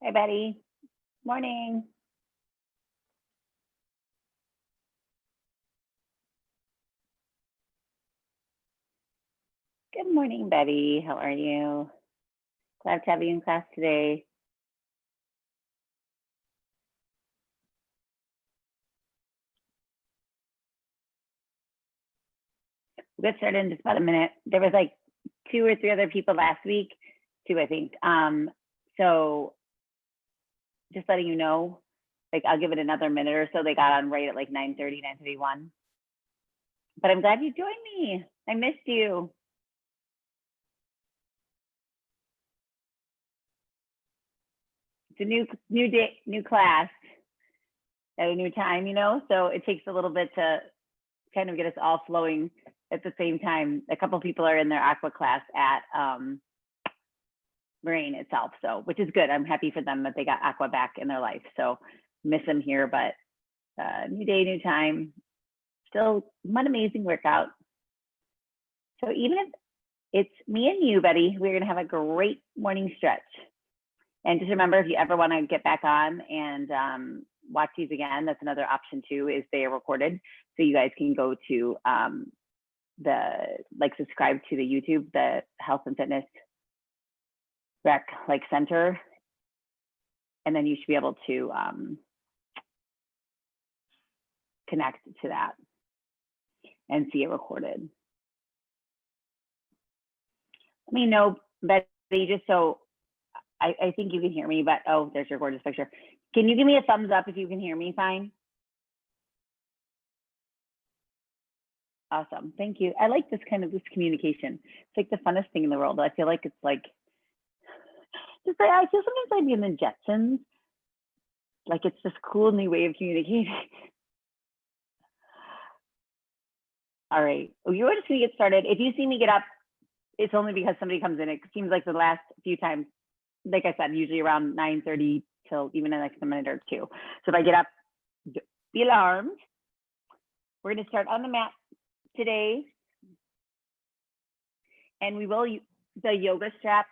Hi, Betty. Morning. Good morning, Betty. How are you? Glad to have you in class today. We'll get started in just about a minute. There was like 2 or 3 other people last week, too, I think. So just letting you know, like I'll give it another minute or so. They got on right at like 9:30, 9:31. But I'm glad you joined me. I missed you. It's a new day, new class at a new time, you know, so it takes a little bit to kind of get us all flowing at the same time. A couple of people are in their aqua class at Marine itself, so which is good. I'm happy for them that they got aqua back in their life. So miss them here, but new day, new time. Still one amazing workout. So even if it's me and you, Betty, we're gonna have a great morning stretch. And just remember, if you ever want to get back on and watch these again, that's another option too, is they are recorded. So you guys can go to subscribe to the YouTube, the Health and Fitness Rec Center. And then you should be able to connect to that and see it recorded. Let me know, Betty, just so I think you can hear me, but oh, there's your gorgeous picture. Can you give me a thumbs up if you can hear me fine? Awesome, thank you. I like this communication. It's like the funnest thing in the world. I feel like it's like, I feel sometimes I'd be in the Jetsons. Like it's this cool new way of communicating. All right, you're just gonna get started. If you see me get up, it's only because somebody comes in. It seems like the last few times, like I said, usually around 9:30 till even in like a minute or two. So if I get up, be alarmed. We're going to start on the mat today. And we will use the yoga strap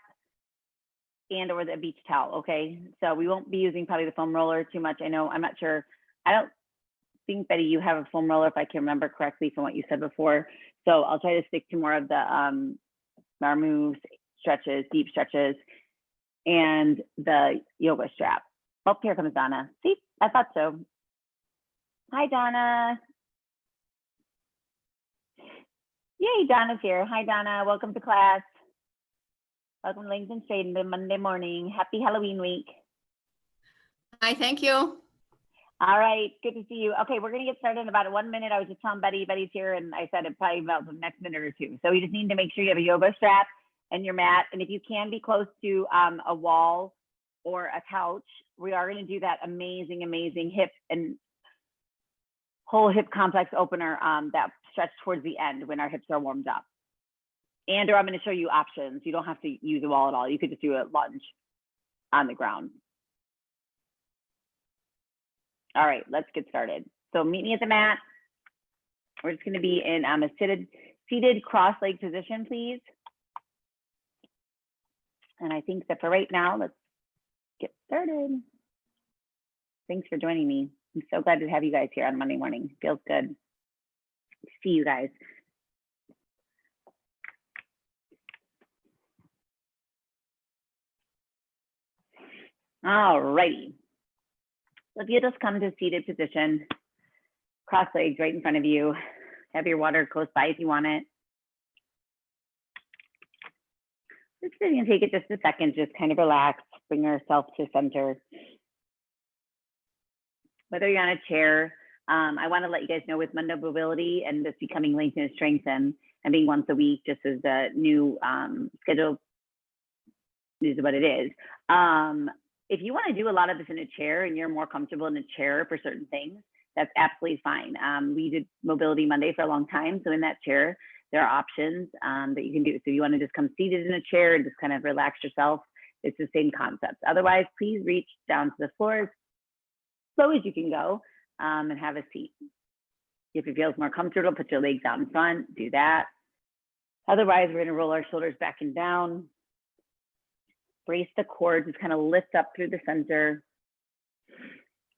and or the beach towel, okay? So we won't be using probably the foam roller too much. I know, I'm not sure. I don't think, Betty, you have a foam roller if I can remember correctly from what you said before. So I'll try to stick to more of the our moves, stretches, deep stretches, and the yoga strap. Oh, here comes Donna. See, I thought so. Hi, Donna. Yay, Donna's here. Hi, Donna. Welcome to class. Welcome to Lengthen Straight Monday morning. Happy Halloween week. Hi, thank you. All right, good to see you. Okay, we're going to get started in about 1 minute. I was just telling Betty's here, and I said it probably about the next minute or two. So we just need to make sure you have a yoga strap and your mat. And if you can be close to a wall or a couch, we are going to do that amazing, amazing hip and whole hip complex opener that stretch towards the end when our hips are warmed up. And or I'm going to show you options. You don't have to use a wall at all. You could just do a lunge on the ground. All right, let's get started. So meet me at the mat. We're just going to be in a seated cross-leg position, please. And I think that for right now, let's get started. Thanks for joining me. I'm so glad to have you guys here on Monday morning. Feels good to see you guys. All righty. So if you just come to seated position, cross legs right in front of you, have your water close by if you want it. Just going to take it just a second, just kind of relax, bring yourself to center. Whether you're on a chair, I want to let you guys know with Monday Mobility and this becoming Lengthen and Strengthen and being once a week, just as a new schedule is what it is. If you want to do a lot of this in a chair and you're more comfortable in a chair for certain things, that's absolutely fine. We did Mobility Monday for a long time. So in that chair, there are options that you can do. So if you want to just come seated in a chair and just kind of relax yourself, it's the same concept. Otherwise, please reach down to the floor as slow as you can go and have a seat. If it feels more comfortable, put your legs out in front, do that. Otherwise, we're going to roll our shoulders back and down. Brace the core, just kind of lift up through the center.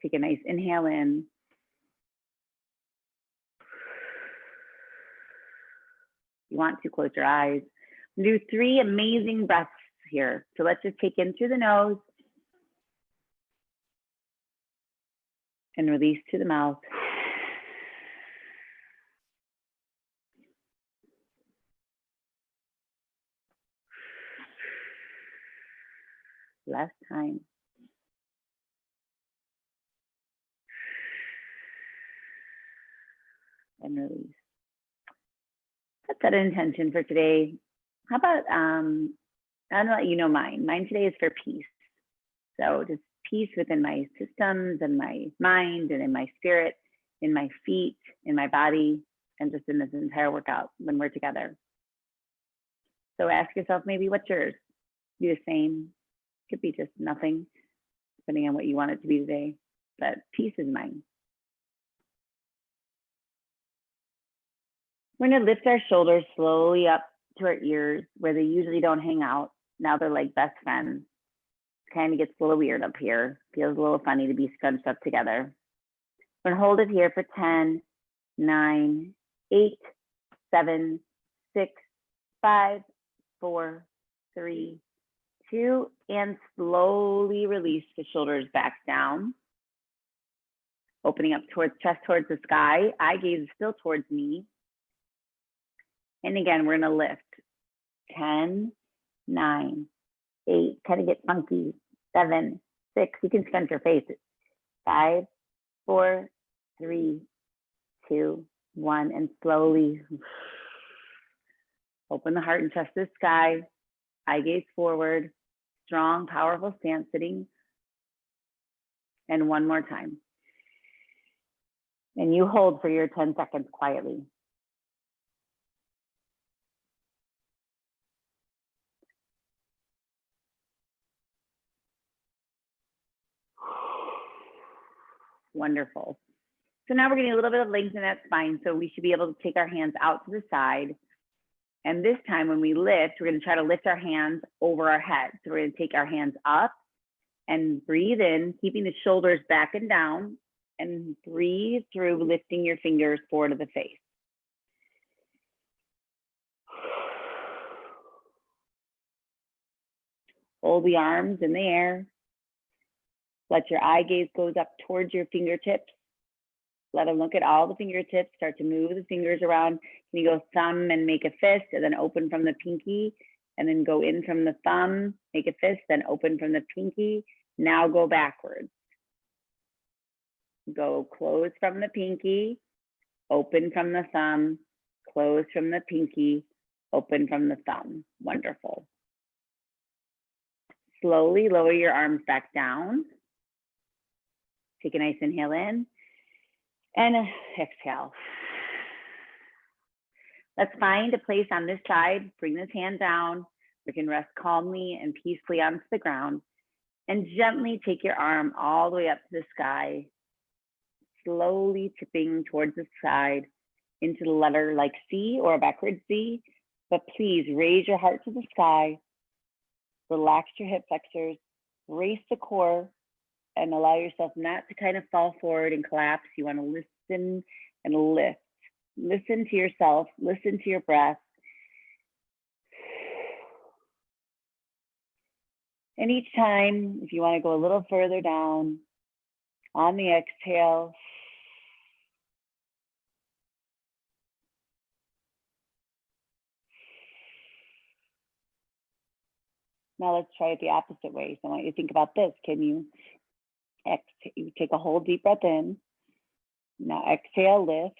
Take a nice inhale in. You want to close your eyes. Do 3 amazing breaths here. So let's just take in through the nose and release to the mouth. Last time. And release. Let's set an intention for today. How about, I'm gonna let you know mine. Mine today is for peace. So just peace within my systems and my mind and in my spirit, in my feet, in my body, and just in this entire workout when we're together. So ask yourself maybe what's yours? Do the same. Could be just nothing, depending on what you want it to be today. But peace is mine. We're gonna lift our shoulders slowly up to our ears where they usually don't hang out. Now they're like best friends. Kind of gets a little weird up here. Feels a little funny to be scrunched up together. We're gonna hold it here for 10, 9, 8, 7, 6, 5, 4, 3, 2, and slowly release the shoulders back down. Opening up towards chest towards the sky. Eye gaze is still towards me. And again, we're gonna lift. 10, 9, 8, kind of get funky. 7, 6, you can scrunch your face. 5, 4, 3, 2, 1, and slowly open the heart and chest to the sky. Eye gaze forward. Strong, powerful stance sitting. And one more time. And you hold for your 10 seconds quietly. Wonderful. So now we're getting a little bit of length in that spine. So we should be able to take our hands out to the side. And this time when we lift, we're going to try to lift our hands over our head. So we're going to take our hands up and breathe in, keeping the shoulders back and down, and breathe through lifting your fingers forward to the face. Hold the arms in the air. Let your eye gaze goes up towards your fingertips. Let them look at all the fingertips. Start to move the fingers around. Can you go thumb and make a fist, and then open from the pinky, and then go in from the thumb, make a fist, then open from the pinky. Now go backwards. Go close from the pinky, open from the thumb, close from the pinky, open from the thumb. Wonderful. Slowly lower your arms back down. Take a nice inhale in and exhale. Let's find a place on this side. Bring this hand down. We can rest calmly and peacefully onto the ground, and gently take your arm all the way up to the sky, slowly tipping towards the side into the letter like C or a backward C. But please raise your heart to the sky. Relax your hip flexors, brace the core, and allow yourself not to kind of fall forward and collapse. You want to listen and lift. Listen to yourself, listen to your breath. And each time, if you want to go a little further down, on the exhale, now let's try it the opposite way. So I want you to think about this. Can you exhale? You take a whole deep breath in. Now exhale, lift.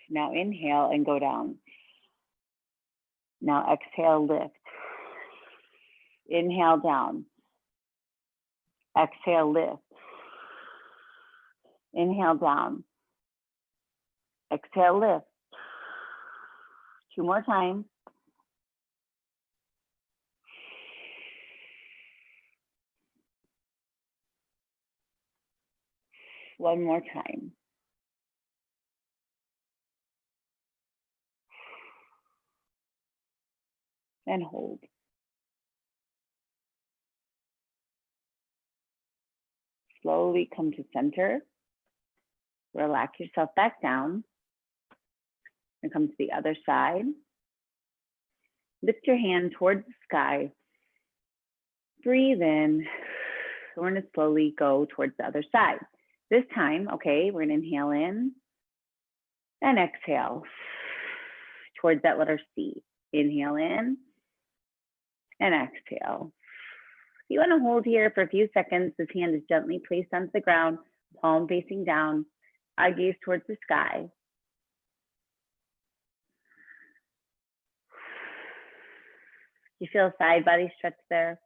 Now inhale and go down. Now exhale, lift. Inhale down. Exhale, lift. Inhale down. Exhale, lift. 2 more times. One more time. And hold. slowly come to center. Relax yourself back down. And come to the other side. Lift your hand towards the sky. Breathe in. We're going to slowly go towards the other side. This time, okay, we're going to inhale in and exhale towards that letter C. Inhale in and exhale. You want to hold here for a few seconds. This hand is gently placed onto the ground, palm facing down, eye gaze towards the sky. You feel a side body stretch there?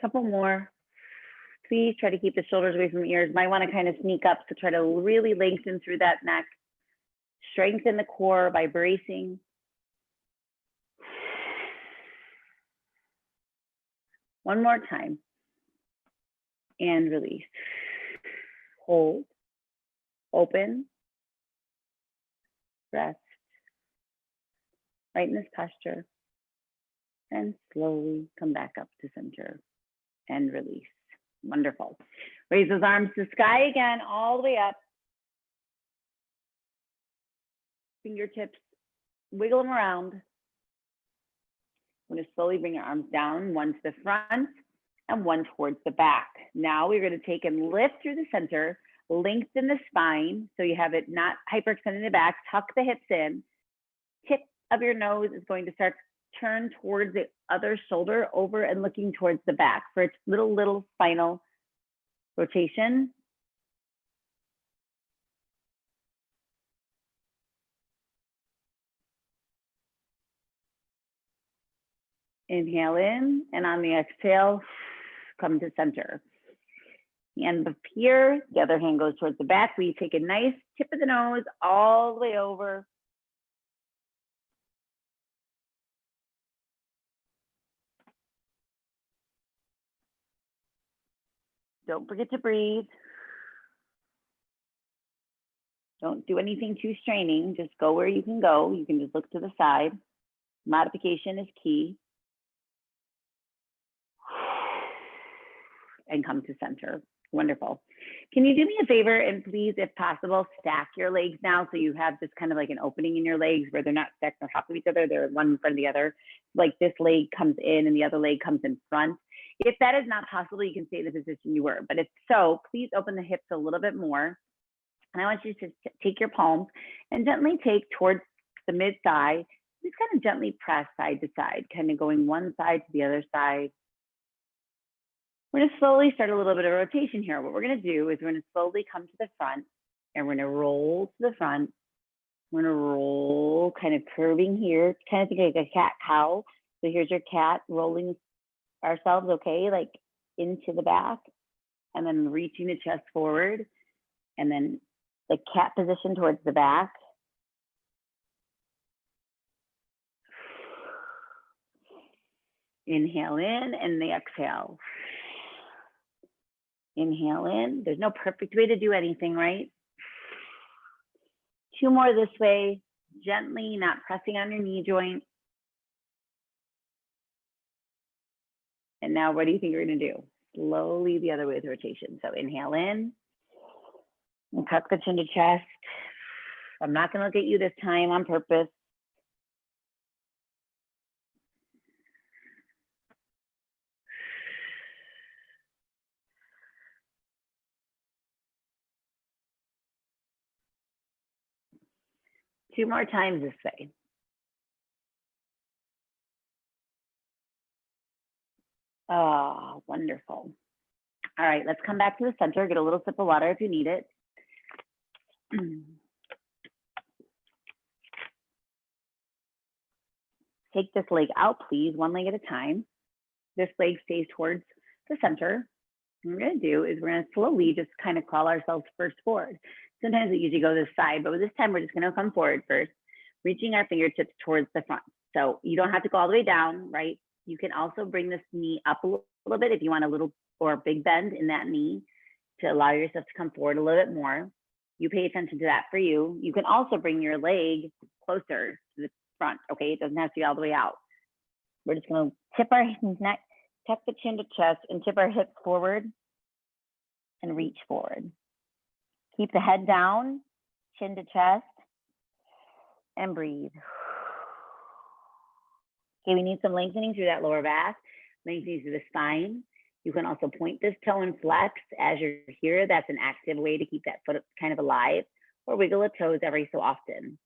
Couple more. Please try to keep the shoulders away from ears. Might want to kind of sneak up, so try to really lengthen through that neck. Strengthen the core by bracing. One more time. And release. Hold. Open. Rest. Right in this posture. And slowly come back up to center and release. Wonderful. Raise those arms to the sky again, all the way up. Fingertips, wiggle them around. We're going to slowly bring your arms down, one to the front and one towards the back. Now we're going to take and lift through the center, lengthen the spine so you have it not hyperextended in the back, tuck the hips in. Tip of your nose is going to start turn towards the other shoulder over and looking towards the back for its little spinal rotation. Inhale in, and on the exhale, come to center. Hand up here, the other hand goes towards the back. We take a nice tip of the nose all the way over. Don't forget to breathe. Don't do anything too straining. Just go where you can go. You can just look to the side. Modification is key. And come to center. Wonderful. Can you do me a favor and please, if possible, stack your legs now so you have just kind of like an opening in your legs where they're not stacked on top of each other. They're one in front of the other. Like this leg comes in and the other leg comes in front. If that is not possible, you can stay in the position you were. But if so, please open the hips a little bit more. And I want you to take your palms and gently take towards the mid thigh. Just kind of gently press side to side, kind of going one side to the other side. We're going to slowly start a little bit of rotation here. What we're going to do is we're going to slowly come to the front and we're going to roll to the front. We're going to roll kind of curving here, kind of think like a cat cow. So here's your cat rolling ourselves, okay, like into the back and then reaching the chest forward and then the cat position towards the back. Inhale in and the exhale. Inhale in. There's no perfect way to do anything, right? Two more this way, gently, not pressing on your knee joint. And now what do you think you're going to do? Slowly the other way with rotation. So inhale in and tuck the chin to chest. I'm not going to look at you this time on purpose. Two more times this way. Oh, wonderful. All right, let's come back to the center. Get a little sip of water if you need it. Take this leg out, please, one leg at a time. This leg stays towards the center. What we're going to do is we're going to slowly just kind of crawl ourselves first forward. Sometimes we usually go this side, but this time we're just going to come forward first, reaching our fingertips towards the front. So you don't have to go all the way down, right? You can also bring this knee up a little bit if you want a little or a big bend in that knee to allow yourself to come forward a little bit more. You pay attention to that for you. You can also bring your leg closer to the front, okay? It doesn't have to be all the way out. We're just gonna tip our neck, tuck the chin to chest, and tip our hips forward and reach forward. Keep the head down, chin to chest, and breathe. Okay, we need some lengthening through that lower back, lengthening through the spine. You can also point this toe and flex as you're here. That's an active way to keep that foot kind of alive, or wiggle the toes every so often.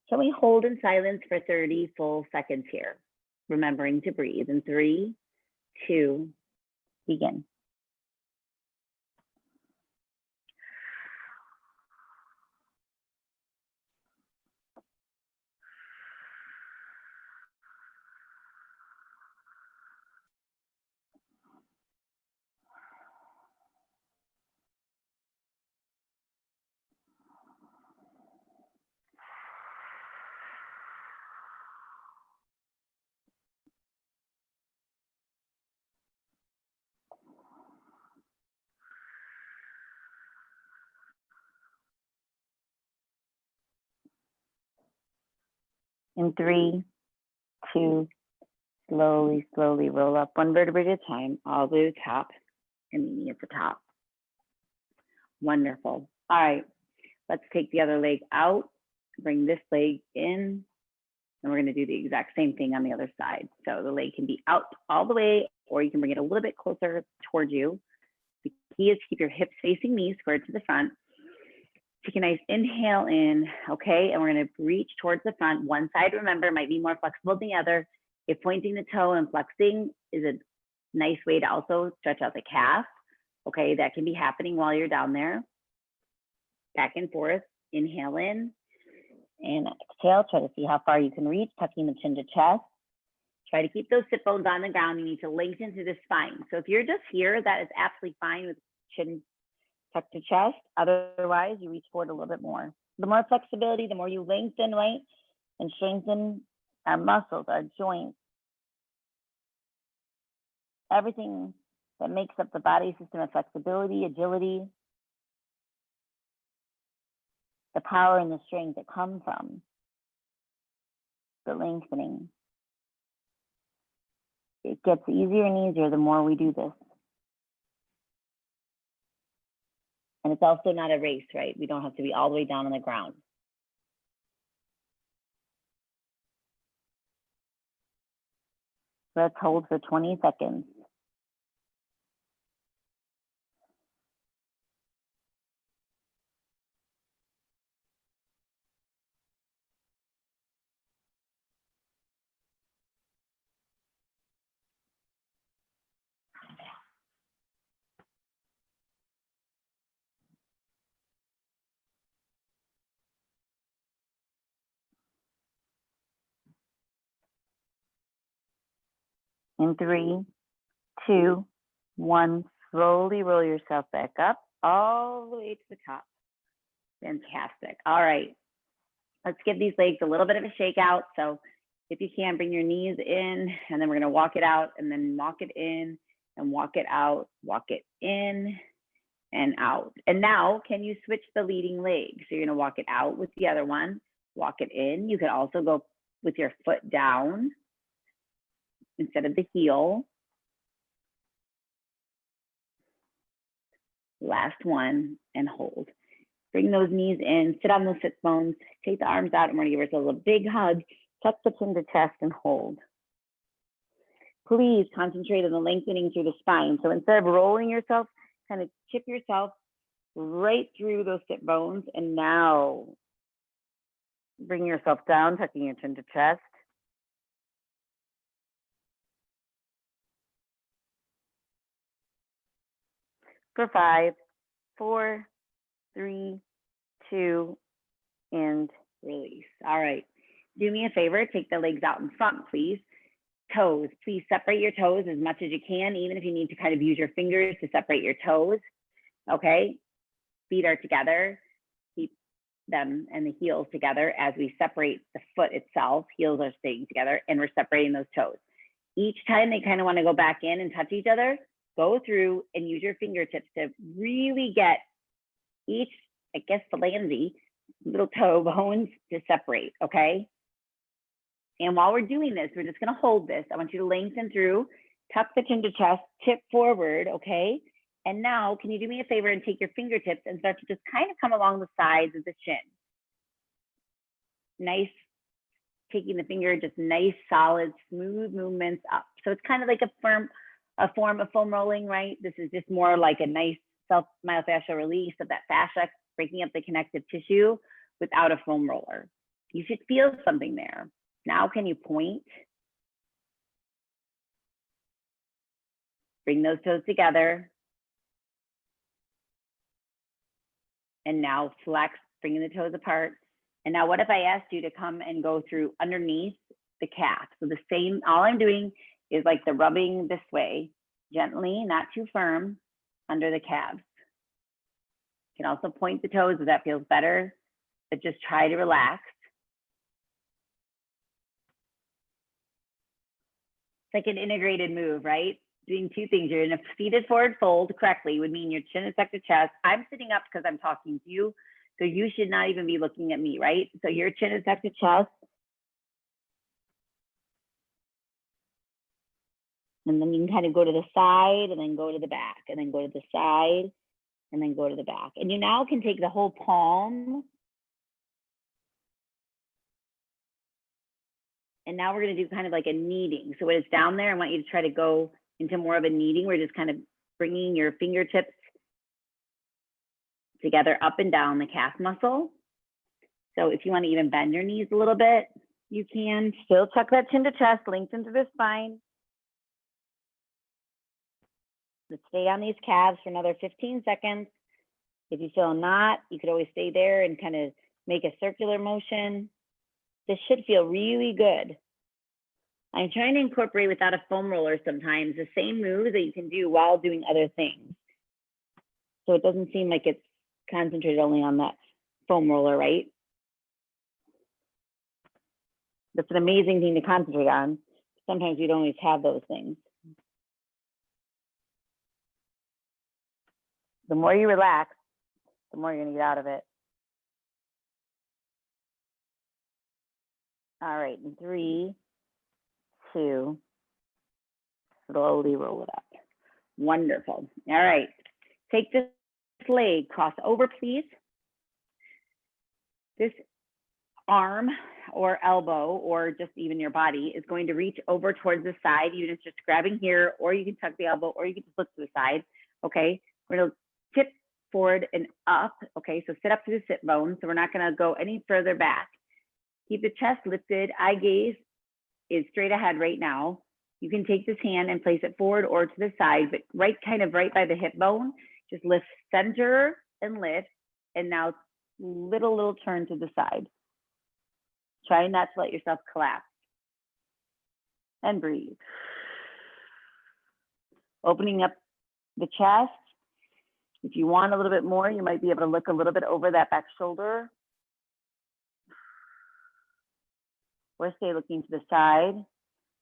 Can we hold in silence for 30 full seconds here? Remembering to breathe in 3, 2, begin. In 3, 2, slowly, slowly roll up one vertebrae at a time, all the way to the top, and meeting at the top. Wonderful. All right, let's take the other leg out, bring this leg in, and we're gonna do the exact same thing on the other side. So the leg can be out all the way, or you can bring it a little bit closer towards you. The key is to keep your hips facing me, squared to the front. Take a nice inhale in, okay? And we're gonna reach towards the front. One side, remember, might be more flexible than the other. If pointing the toe and flexing is a nice way to also stretch out the calf, okay? That can be happening while you're down there. Back and forth, inhale in, and exhale. Try to see how far you can reach, tucking the chin to chest. Try to keep those sit bones on the ground. You need to lengthen through the spine. So if you're just here, that is absolutely fine with chin tucked to chest. Otherwise, you reach forward a little bit more. The more flexibility, the more you lengthen, right? And strengthen our muscles, our joints, everything that makes up the body system of flexibility, agility, the power and the strength that come from the lengthening. It gets easier and easier the more we do this. And it's also not a race, right? We don't have to be all the way down on the ground. Let's hold for 20 seconds. In 3, 2, 1, slowly roll yourself back up all the way to the top. Fantastic. All right. Let's give these legs a little bit of a shake out. So if you can, bring your knees in, and then we're gonna walk it out, and then walk it in, and walk it out, walk it in, and out. And now, can you switch the leading leg? So you're gonna walk it out with the other one, walk it in. You can also go with your foot down instead of the heel. Last one, and hold. Bring those knees in, sit on those sit bones, take the arms out, and we're gonna give ourselves a big hug, tuck the chin to chest, and hold. Please concentrate on the lengthening through the spine. So instead of rolling yourself, kind of tip yourself right through those sit bones, and now bring yourself down, tucking your chin to chest. For 5, 4, 3, 2, and release. All right. Do me a favor, take the legs out in front, please. Toes, please separate your toes as much as you can, even if you need to kind of use your fingers to separate your toes, okay? Feet are together, keep them and the heels together as we separate the foot itself. Heels are staying together, and we're separating those toes. Each time they kind of want to go back in and touch each other, go through and use your fingertips to really get each, I guess, phalange, little toe bones to separate, okay? And while we're doing this, we're just gonna hold this. I want you to lengthen through, tuck the chin to chest, tip forward, okay? And now, can you do me a favor and take your fingertips and start to just kind of come along the sides of the chin? Nice, taking the finger, just nice, solid, smooth movements up. So it's kind of like a form of foam rolling, right? This is just more like a nice self-myofascial release of that fascia, breaking up the connective tissue without a foam roller. You should feel something there. Now, can you point? Bring those toes together. And now flex, bringing the toes apart. And now what if I asked you to come and go through underneath the calf? So the same, all I'm doing is like the rubbing this way, gently, not too firm, under the calves. You can also point the toes if that feels better, but just try to relax. It's like an integrated move, right? Doing two things. You're in a seated forward fold correctly would mean your chin is tucked to chest. I'm sitting up because I'm talking to you, so you should not even be looking at me, right? So your chin is tucked to chest. And then you can kind of go to the side and then go to the back and then go to the side and then go to the back. And you now can take the whole palm. And now we're going to do kind of like a kneading. So when it's down there, I want you to try to go into more of a kneading. We're just kind of bringing your fingertips together up and down the calf muscle. So if you want to even bend your knees a little bit, you can. Still tuck that chin to chest, lengthen to the spine. Let's stay on these calves for another 15 seconds. If you feel not, you could always stay there and kind of make a circular motion. This should feel really good. I'm trying to incorporate without a foam roller sometimes the same moves that you can do while doing other things. So it doesn't seem like it's concentrated only on that foam roller, right? That's an amazing thing to concentrate on. Sometimes we don't always have those things. The more you relax, the more you're gonna get out of it. All right, in 3, 2, slowly roll it up. Wonderful. All right, take this leg, cross over, please. This arm or elbow or just even your body is going to reach over towards the side. Even if it's just grabbing here, or you can tuck the elbow, or you can just look to the side. Okay, we're gonna tip forward and up. Okay, so sit up to the sit bone. So we're not gonna go any further back. Keep the chest lifted. Eye gaze is straight ahead right now. You can take this hand and place it forward or to the side, but kind of right by the hip bone. Just lift center and lift, and now little turn to the side. Try not to let yourself collapse. And breathe. Opening up the chest. If you want a little bit more, you might be able to look a little bit over that back shoulder. Or stay looking to the side.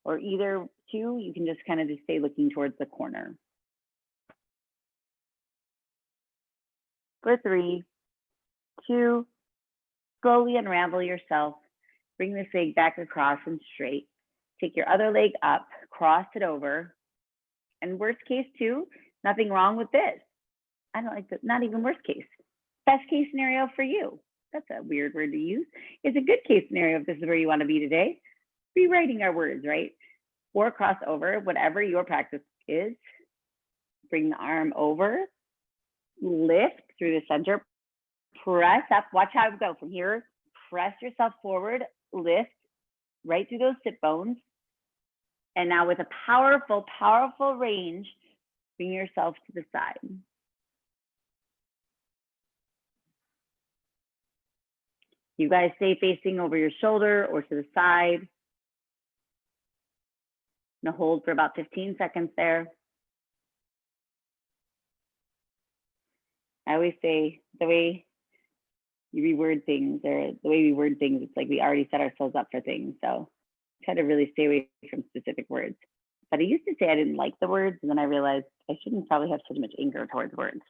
Or either two, you can just kind of just stay looking towards the corner. For 3, 2, slowly unravel yourself. Bring this leg back across and straight. Take your other leg up, cross it over. And worst case too, nothing wrong with this. I don't like that, not even worst case. Best case scenario for you. That's a weird word to use. It's a good case scenario if this is where you want to be today. Rewriting our words, right? Or cross over, whatever your practice is. Bring the arm over, lift through the center, press up. Watch how it go from here. Press yourself forward, lift right through those sit bones. And now with a powerful, powerful range, bring yourself to the side. You guys stay facing over your shoulder or to the side. Now hold for about 15 seconds there. I always say the way you reword things, or the way we word things, it's like we already set ourselves up for things. So try to really stay away from specific words. But I used to say I didn't like the words, and then I realized I shouldn't probably have so much anger towards words.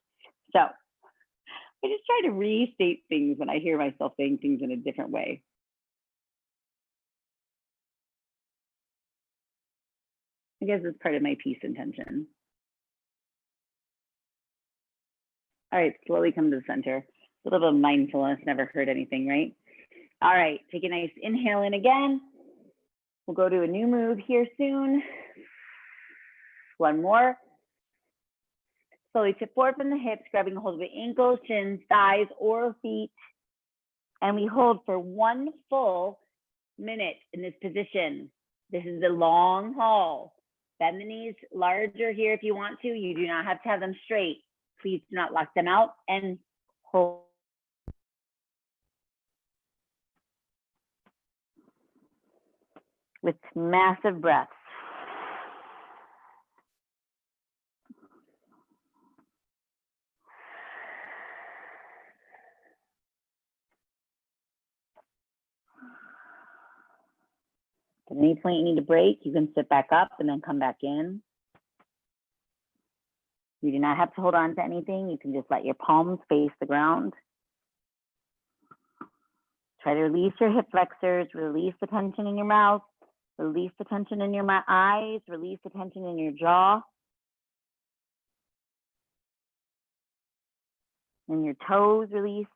So I just try to restate things when I hear myself saying things in a different way. I guess it's part of my peace intention. All right, slowly come to the center. A little bit of mindfulness never hurt anything, right? All right, take a nice inhale in again. We'll go to a new move here soon. One more. Slowly tip forward from the hips, grabbing a hold of the ankles, shins, thighs, or feet. And we hold for 1 full minute in this position. This is the long haul. Bend the knees larger here if you want to. You do not have to have them straight. Please do not lock them out and hold. With massive breaths. At any point you need to break, you can sit back up and then come back in. You do not have to hold on to anything. You can just let your palms face the ground. Try to release your hip flexors, release the tension in your mouth, release the tension in your eyes, release the tension in your jaw. And your toes release.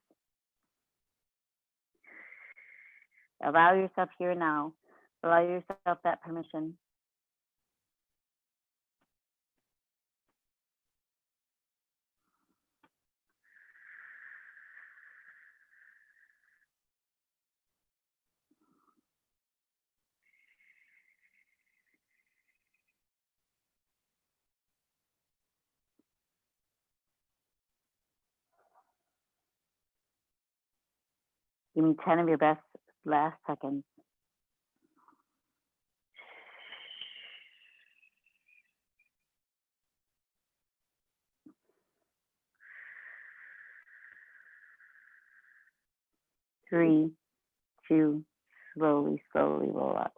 Allow yourself here now. Allow yourself that permission. Give me 10 of your best last seconds. Three, two, slowly roll up.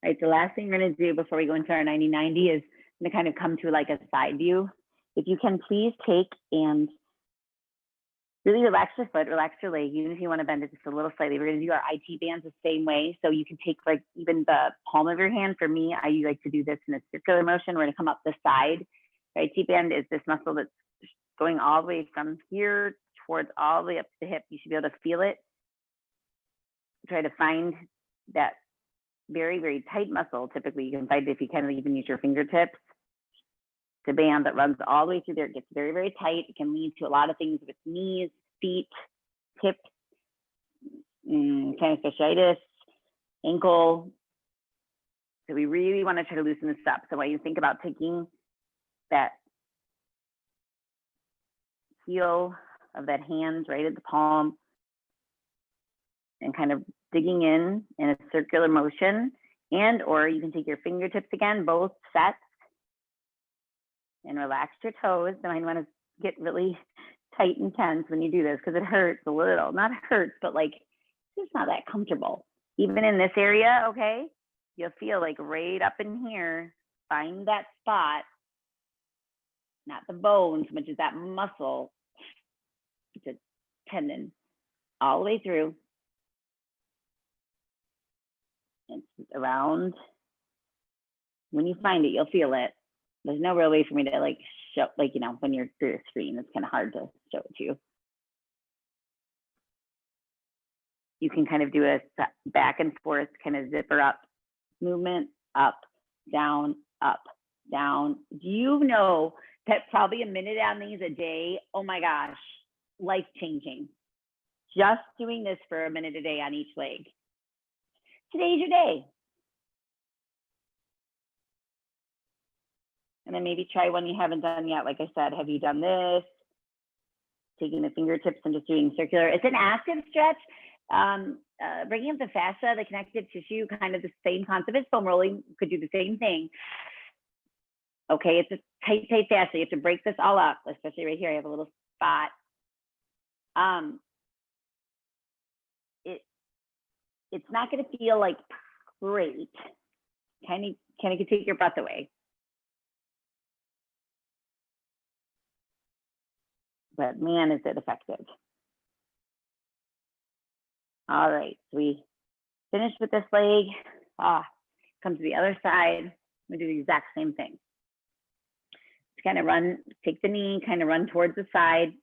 All right, the last thing we're gonna do before we go into our 90-90 is I'm gonna kind of come to like a side view. If you can please take and really relax your foot, relax your leg, even if you wanna bend it just a little slightly. We're gonna do our IT bands the same way. So you can take like even the palm of your hand. For me, I like to do this in a circular motion. We're gonna come up the side. The IT band is this muscle that's going all the way from here towards all the way up to the hip. You should be able to feel it. Try to find that very, very tight muscle. Typically, you can find it if you kind of even use your fingertips. The band that runs all the way through there. It gets very, very tight. It can lead to a lot of things with knees, feet, hips, kind of fasciitis, ankle. So we really want to try to loosen this up. So when you think about taking that heel of that hand right at the palm and kind of digging in a circular motion, and or you can take your fingertips again, both sets, and relax your toes. Now I want to get really tight and tense when you do this because it hurts a little. Not hurts, but like it's just not that comfortable. Even in this area, okay, you'll feel like right up in here, find that spot, not the bone so much as that muscle. It's a tendon all the way through. It's around. When you find it, you'll feel it. There's no real way for me to like show, like, you know, when you're through the screen, it's kind of hard to show it to you. You can kind of do a back and forth kind of zipper up movement, up, down, up, down. Do you know that probably a minute on these a day, oh my gosh, life changing. Just doing this for a minute a day on each leg. Today's your day. And then maybe try one you haven't done yet. Like I said, have you done this? Taking the fingertips and just doing circular. It's an active stretch. Bringing up the fascia, the connective tissue, kind of the same concept as foam rolling, could do the same thing. Okay, it's a tight fascia. You have to break this all up, especially right here. I have a little spot. It's not going to feel like great kind of take your breath away. But man, is it effective. All right, so we finished with this leg. Come to the other side. We do the exact same thing. Just kind of run, take the knee, kind of run towards the side,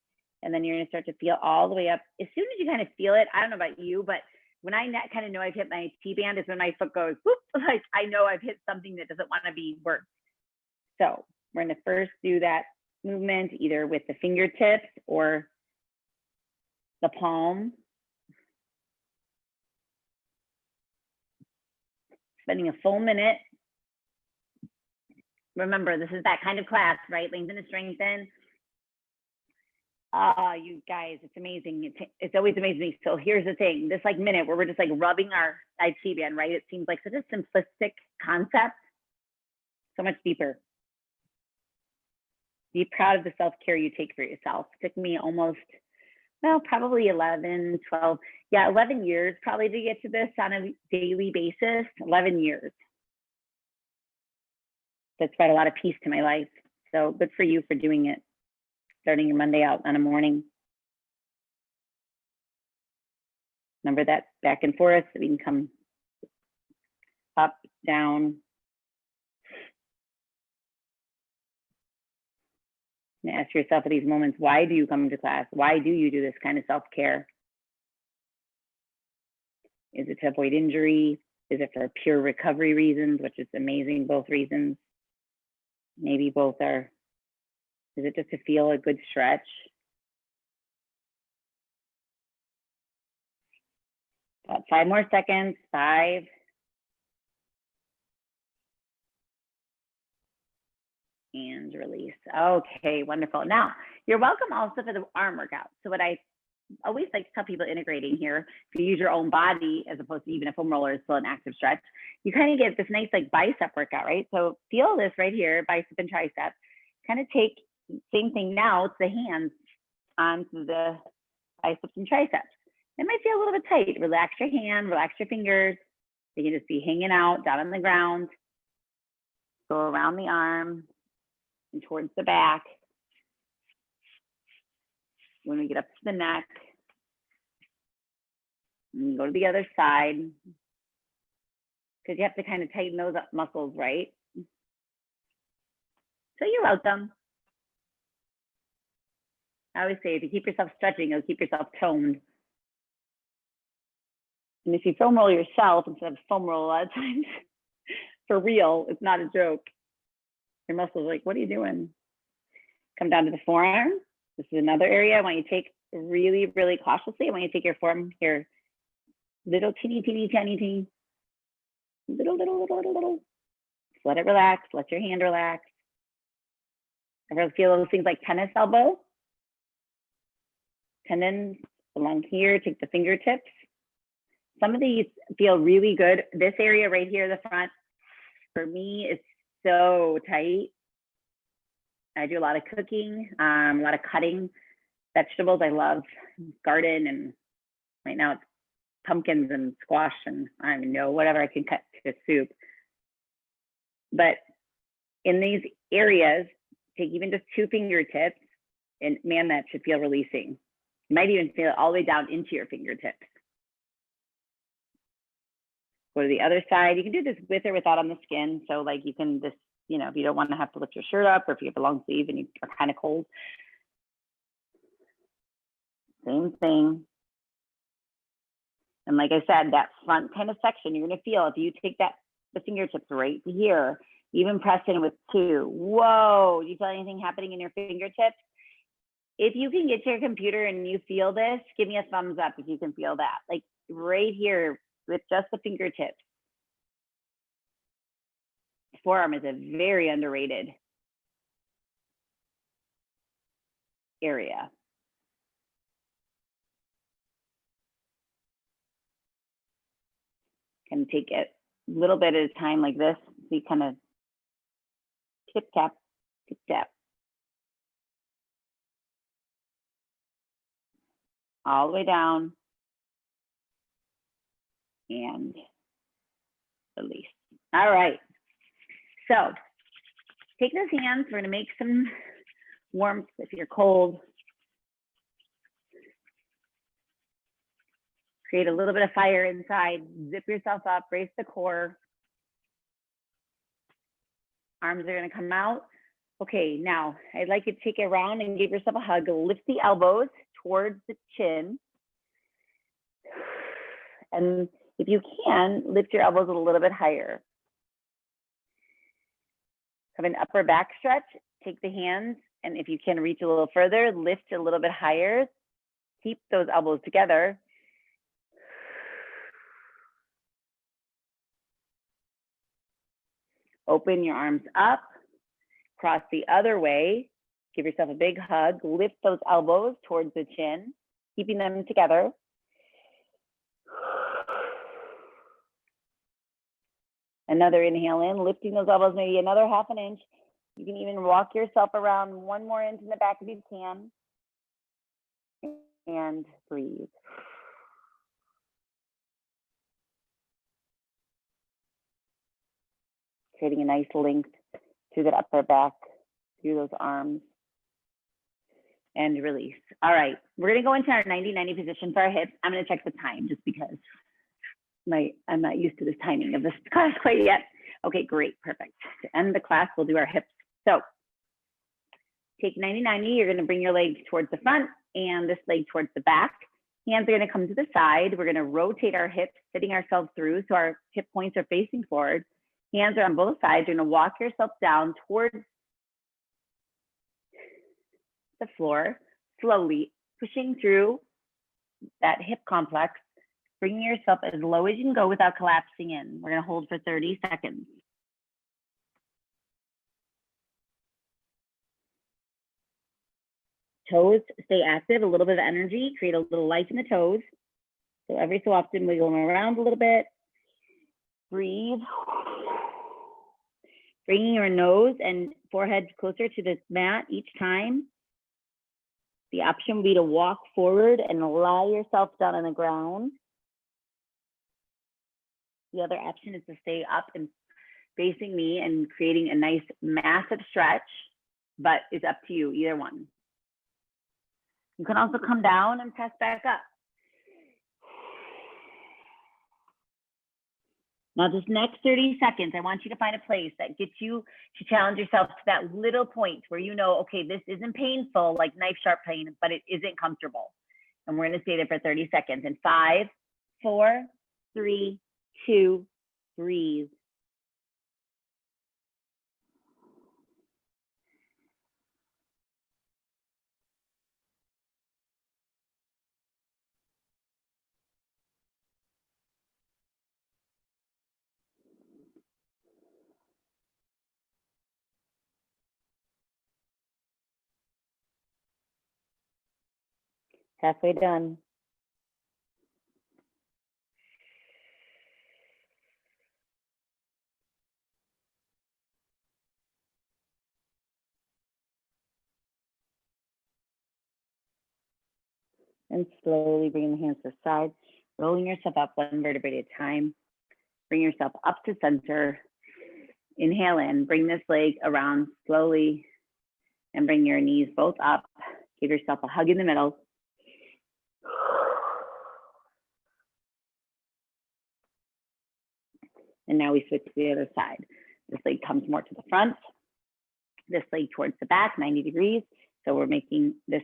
and then you're gonna start to feel all the way up. As soon as you kind of feel it, I don't know about you, but when I kind of know I've hit my T-band is when my foot goes, whoop, like I know I've hit something that doesn't want to be worked. So we're gonna first do that movement either with the fingertips or the palm. Spending a full minute. Remember, this is that kind of class, right? Lengthen and strengthen. You guys, it's amazing. It's always amazing. So here's the thing, this like minute where we're just like rubbing our IT-band, right? It seems like such a simplistic concept, so much deeper. Be proud of the self-care you take for yourself. It took me almost, well, probably 11, 12, yeah, 11 years probably to get to this on a daily basis, 11 years. That's brought a lot of peace to my life. So good for you for doing it, starting your Monday out on a morning. Remember that back and forth, so we can come up, down. And ask yourself at these moments, why do you come to class? Why do you do this kind of self-care? Is it to avoid injury? Is it for pure recovery reasons, which is amazing, both reasons? Maybe both are. Is it just to feel a good stretch? About 5 more seconds, 5. And release. Okay, wonderful. Now, you're welcome also for the arm workout. So what I always like to tell people integrating here, if you use your own body as opposed to even a foam roller is still an active stretch, you kind of get this nice like bicep workout, right? So feel this right here, bicep and tricep. Kind of take, same thing now, it's the hands onto the biceps and triceps. It might feel a little bit tight. Relax your hand, relax your fingers. They can just be hanging out down on the ground. Go around the arm and towards the back. When we get up to the neck, and go to the other side, because you have to kind of tighten those up muscles, right? So you're welcome. I always say, if you keep yourself stretching, you'll keep yourself toned. And if you foam roll yourself instead of foam roll a lot of times, for real, it's not a joke. Your muscles are like, what are you doing? Come down to the forearm. This is another area I want you to take really, really cautiously. I want you to take your forearm here. Little teeny, teeny, tiny, teeny. Little. Just let it relax. Let your hand relax. Ever feel those things like tennis elbow? Tendons along here, take the fingertips. Some of these feel really good. This area right here, the front, for me, is so tight. I do a lot of cooking, a lot of cutting vegetables. I love garden, and right now it's pumpkins and squash, and I don't even know, whatever I can cut to soup. But in these areas, take even just 2 fingertips, and man, that should feel releasing. You might even feel it all the way down into your fingertips. Go to the other side. You can do this with or without on the skin. So like you can just, you know, if you don't want to have to lift your shirt up, or if you have a long sleeve and you are kind of cold. Same thing. And like I said, that front kind of section, you're going to feel if you take the fingertips right to here, even press in with 2. Whoa, do you feel anything happening in your fingertips? If you can get to your computer and you feel this, give me a thumbs up if you can feel that. Like right here with just the fingertips. Forearm is a very underrated area. Can take it a little bit at a time like this. So you kind of tip tap, tip tap. All the way down and release. All right, So take those hands, we're gonna make some warmth if you're cold. Create a little bit of fire inside, zip yourself up, brace the core. Arms are gonna come out. Okay, now I'd like you to take it around and give yourself a hug. Lift the elbows towards the chin. And if you can, lift your elbows a little bit higher. Have an upper back stretch, take the hands, and if you can reach a little further, lift a little bit higher. Keep those elbows together. Open your arms up, cross the other way. Give yourself a big hug. Lift those elbows towards the chin, keeping them together. Another inhale in, lifting those elbows maybe another half an inch. You can even walk yourself around one more inch in the back if you can. And breathe. Creating a nice length through that upper back, through those arms. And release. All right, we're gonna go into our 90-90 position for our hips. I'm gonna check the time just because I'm not used to this timing of this class quite yet. Okay, great, perfect. To end the class, we'll do our hips. So take 90-90, you're gonna bring your legs towards the front and this leg towards the back. Hands are gonna come to the side. We're gonna rotate our hips, sitting ourselves through so our hip points are facing forward. Hands are on both sides. You're gonna walk yourself down towards the floor, slowly pushing through that hip complex, bringing yourself as low as you can go without collapsing in. We're gonna hold for 30 seconds. Toes stay active, a little bit of energy, create a little life in the toes. So every so often wiggle them around a little bit. Breathe. Bringing your nose and forehead closer to the mat each time. The option would be to walk forward and lie yourself down on the ground. The other option is to stay up and facing me and creating a nice massive stretch, but it's up to you, either one. You can also come down and press back up. Now this next 30 seconds, I want you to find a place that gets you to challenge yourself to that little point where you know, okay, this isn't painful, like knife sharp pain, but it isn't comfortable. And we're gonna stay there for 30 seconds. In 5, 4, 3, 2, breathe. Halfway done. And slowly bringing the hands to the side, rolling yourself up one vertebrae at a time. Bring yourself up to center. Inhale in, bring this leg around slowly and bring your knees both up. Give yourself a hug in the middle. And now we switch to the other side. This leg comes more to the front. This leg towards the back, 90 degrees. So we're making this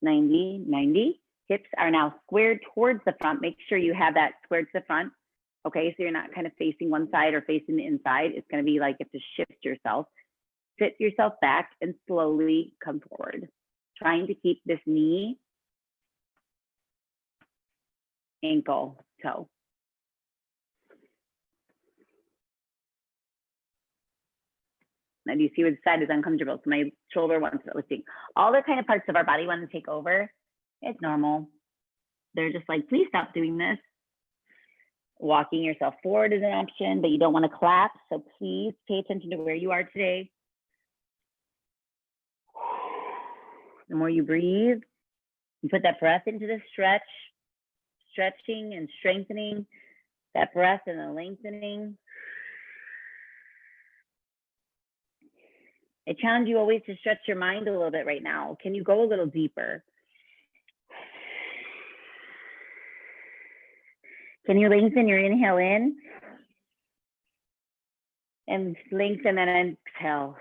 90, 90. Hips are now squared towards the front. Make sure you have that squared to the front. Okay, so you're not kind of facing one side or facing the inside. It's gonna be like you have to shift yourself. Sit yourself back and slowly come forward. Trying to keep this knee, ankle, toe. Now, do you see which side is uncomfortable? So my shoulder wants to lifting. All the kind of parts of our body want to take over. It's normal. They're just like, please stop doing this. Walking yourself forward is an option, but you don't want to collapse. So please pay attention to where you are today. The more you breathe, you put that breath into the stretch, stretching and strengthening that breath and the lengthening. I challenge you always to stretch your mind a little bit right now. Can you go a little deeper? Can you lengthen your inhale in? And lengthen and exhale.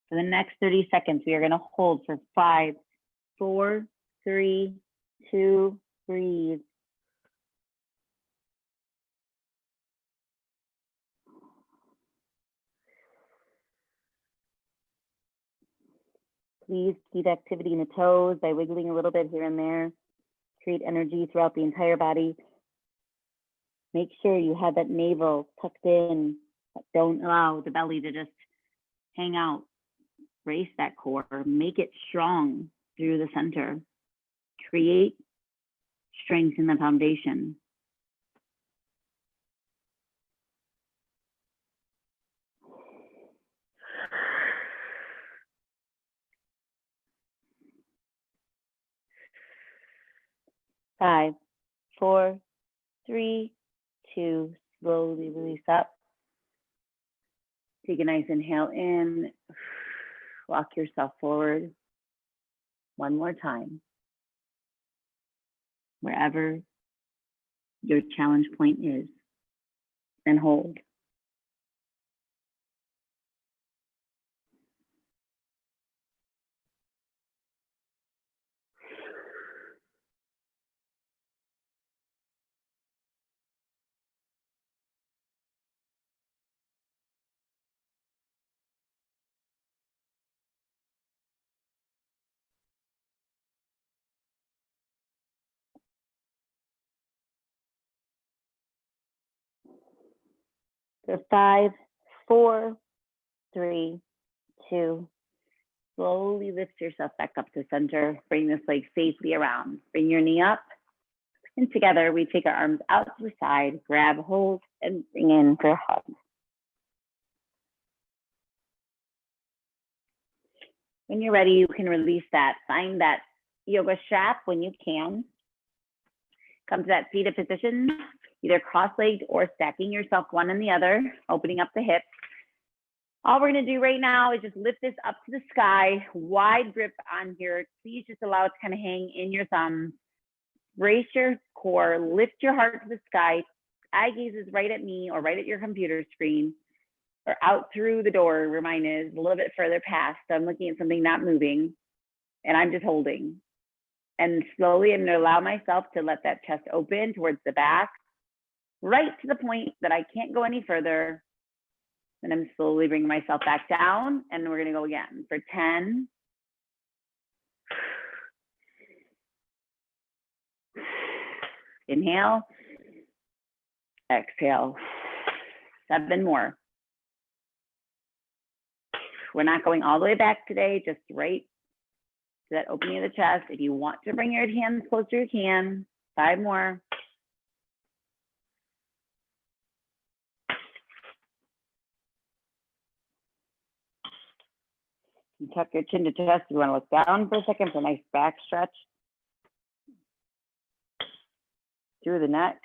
For the next 30 seconds, we are going to hold for 5, 4, 3, 2, breathe. Please keep activity in the toes by wiggling a little bit here and there. Create energy throughout the entire body. Make sure you have that navel tucked in. Don't allow the belly to just hang out. Brace that core. Make it strong through the center. Create strength in the foundation. Five, 4, 3, 2, slowly release up. Take a nice inhale in. Walk yourself forward. One more time. Wherever your challenge point is, and hold. So 5, 4, 3, 2, slowly lift yourself back up to center. Bring this leg safely around. Bring your knee up. And together we take our arms out to the side, grab hold, and bring in for a hug. When you're ready, you can release that. Find that yoga strap when you can. Come to that seated position, either cross-legged or stacking yourself one and the other, opening up the hips. All we're gonna do right now is just lift this up to the sky, wide grip on here. Please just allow it to kind of hang in your thumbs. Brace your core, lift your heart to the sky. Eye gaze is right at me or right at your computer screen or out through the door where mine is, a little bit further past. So I'm looking at something not moving and I'm just holding. And slowly I'm gonna allow myself to let that chest open towards the back, right to the point that I can't go any further. And I'm slowly bringing myself back down, and we're gonna go again for 10. Inhale, exhale, 7 more. We're not going all the way back today, just right to that opening of the chest. If you want to bring your hands closer, you can. 5 more. And tuck your chin to chest. You want to look down for a second for a nice back stretch. Through the neck.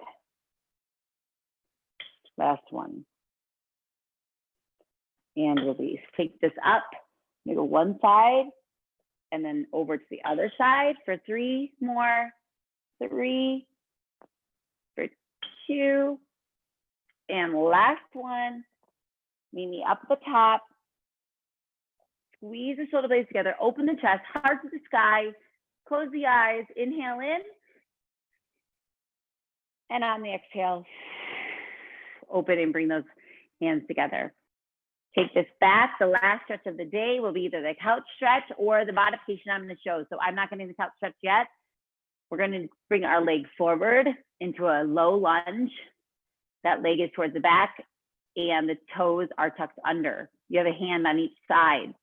Last one. And release. Take this up. You go one side and then over to the other side for 3 more. 3, for 2, and last one. Meet me up the top. Squeeze the shoulder blades together, open the chest, heart to the sky, close the eyes, inhale in. And on the exhale, open and bring those hands together. Take this back. The last stretch of the day will be either the couch stretch or the modification I'm going to show. So I'm not going to do the couch stretch yet. We're going to bring our leg forward into a low lunge. That leg is towards the back and the toes are tucked under. You have a hand on each side.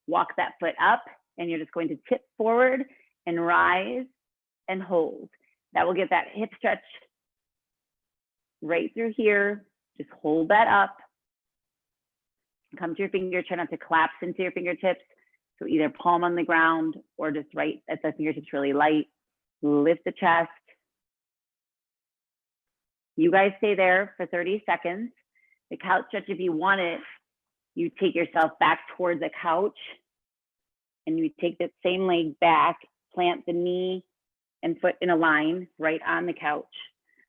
Walk that foot up and you're just going to tip forward and rise and hold. That will get that hip stretch right through here. Just hold that up. Come to your finger, try not to collapse into your fingertips. So either palm on the ground or just right at the fingertips really light. Lift the chest. You guys stay there for 30 seconds. The couch stretch, if you want it, you take yourself back towards the couch and you take that same leg back, plant the knee and foot in a line right on the couch.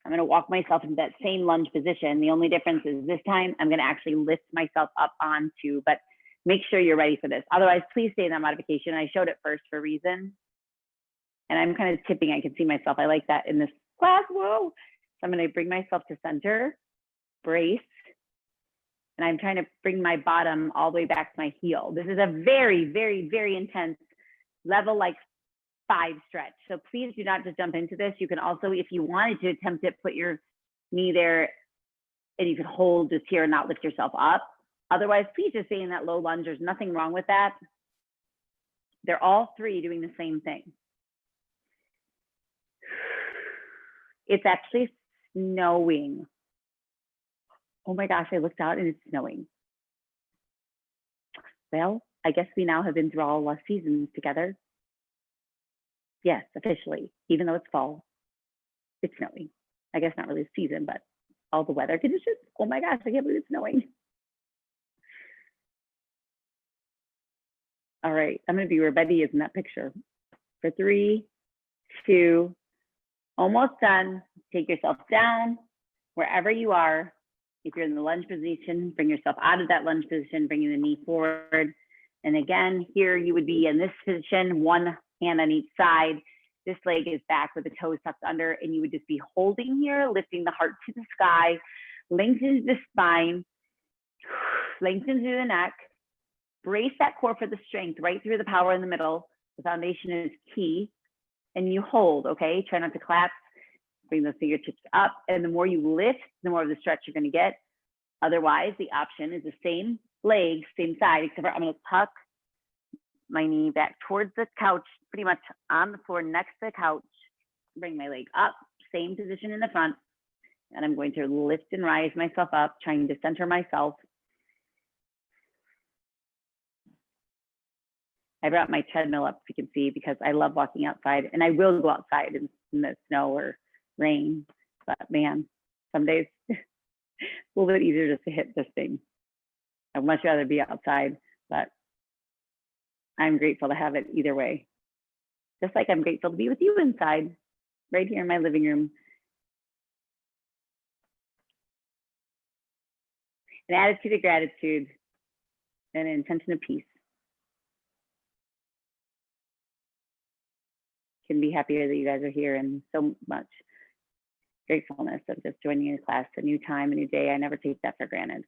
I'm going to walk myself into that same lunge position. The only difference is this time I'm going to actually lift myself up onto, but make sure you're ready for this. Otherwise, please stay in that modification. I showed it first for a reason. And I'm kind of tipping. I can see myself. I like that in this class. Whoa. So I'm going to bring myself to center, brace. And I'm trying to bring my bottom all the way back to my heel. This is a very, very, very intense level like 5 stretch. So please do not just jump into this. You can also, if you wanted to attempt it, put your knee there and you can hold just here and not lift yourself up. Otherwise, please just stay in that low lunge. There's nothing wrong with that. They're all 3 doing the same thing. It's actually snowing. Oh my gosh, I looked out and it's snowing. Well, I guess we now have been through all last seasons together. Yes, officially, even though it's fall, it's snowing. I guess not really season, but all the weather conditions. Oh my gosh, I can't believe it's snowing. All right, I'm gonna be where Betty is in that picture. For 3, 2, almost done. Take yourself down wherever you are. If you're in the lunge position, bring yourself out of that lunge position, bringing the knee forward. And again, here you would be in this position, one hand on each side. This leg is back with the toes tucked under, and you would just be holding here, lifting the heart to the sky, lengthen the spine, lengthen through the neck, brace that core for the strength right through the power in the middle. The foundation is key, and you hold, okay? Try not to collapse. Bring those fingertips up, and the more you lift, the more of the stretch you're going to get. Otherwise, the option is the same leg, same side, except for I'm going to tuck my knee back towards the couch, pretty much on the floor next to the couch. Bring my leg up, same position in the front, and I'm going to lift and rise myself up, trying to center myself. I brought my treadmill up, if you can see, because I love walking outside, and I will go outside in the snow or rain, but man, some days it's a little bit easier just to hit this thing. I'd much rather be outside, but I'm grateful to have it either way. Just like I'm grateful to be with you inside, right here in my living room. An attitude of gratitude and an intention of peace. Can be happier that you guys are here, and so much gratefulness of just joining a class, a new time, a new day. I never take that for granted.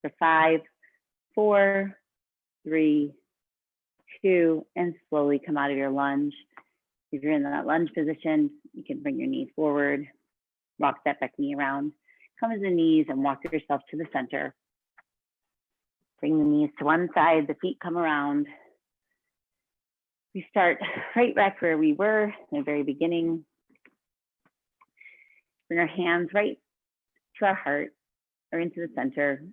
For 5, 4, 3, 2, and slowly come out of your lunge. If you're in that lunge position, you can bring your knee forward, rock that back knee around, come to the knees and walk yourself to the center. Bring the knees to one side, the feet come around. We start right back where we were in the very beginning. Bring our hands right to our heart or into the center,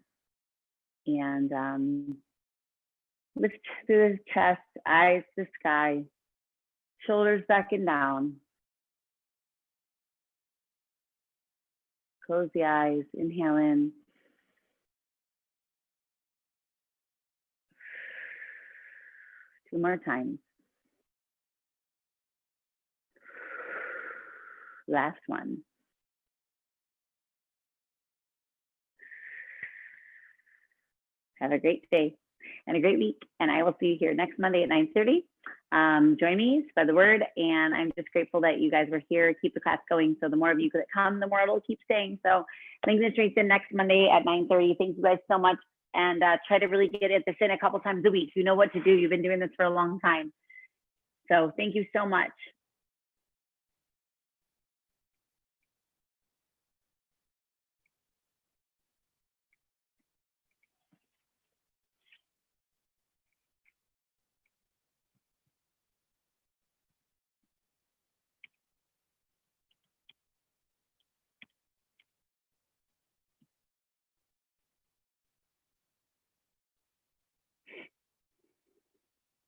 and lift through the chest, eyes to the sky, shoulders back and down. Close the eyes, inhale in. Two more times. Last one. Have a great day and a great week. And I will see you here next Monday at 9:30. Join me, spread the word. And I'm just grateful that you guys were here. Keep the class going. So the more of you that come, the more it'll keep staying. So Lengthen and Strengthen next Monday at 9:30. Thank you guys so much. And try to really get this in a couple times a week. You know what to do. You've been doing this for a long time. So thank you so much.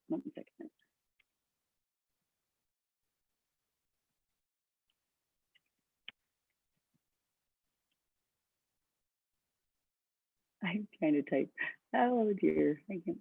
One second. I'm trying to type. Oh dear. I can't.